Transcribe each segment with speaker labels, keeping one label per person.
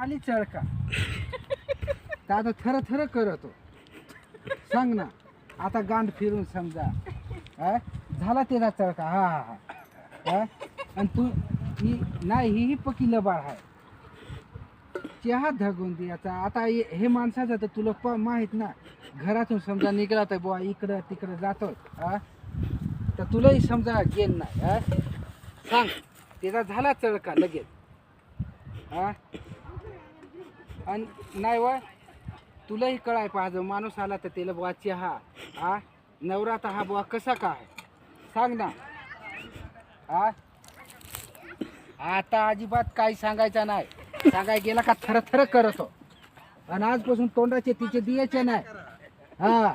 Speaker 1: आली चळका तर आता थर थर करतो. सांग ना आता गांड फिरून समजा हा? झाला त्याचा चळका. हा हा हा हा? आणि तू नाही ही पकी लबाड आहे. चहा धगून द्यायचा. आता हे माणसाचं तर तुला माहित ना, घरातून समजा निघाला तर बुवा इकडं तिकडं जातो हा, तर तुलाही समजा गेन नाही हा. सांग त्याचा झाला चळका लगेच हा. आणि नाही व तुलाही कळाय पाहिजे, माणूस आला तर त्याला बुवा चहा हा, नवरा तर हा बुवा कसा काय सांग ना हा. आता अजिबात काही सांगायचं नाही. सांगाय गेला का थर थर करतो. आणि आजपासून तोंडाचे तिचे द्यायचे नाही हा.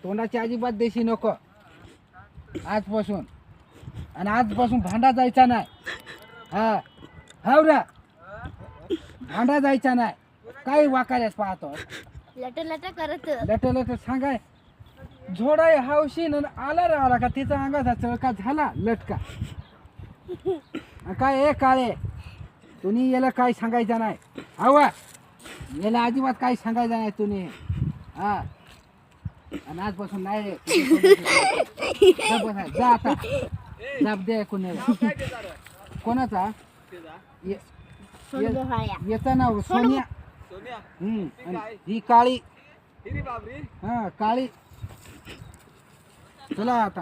Speaker 1: तोंडाचे अजिबात देशी नको आजपासून. आणि आजपासून भांडा जायचा नाही हा. हाव ना, भांडा जायचा नाही. काही वाकायलाच पाहतो
Speaker 2: लट लट करत.
Speaker 1: लट लट सांगाय झोडाय हावशीन आला रे आला का तिचा अंगाचा चळका झाला लटका. काय ए काळे तुम्ही याला काही सांगायचं नाही हवा. याला अजिबात काही सांगायचं नाही तुम्ही हा. आणि आजपासून नाही रे. जा आता जाप दे कोणाला. कोणाचा येता ना सोनिया. आणि ही काळी हा काळी. चला आता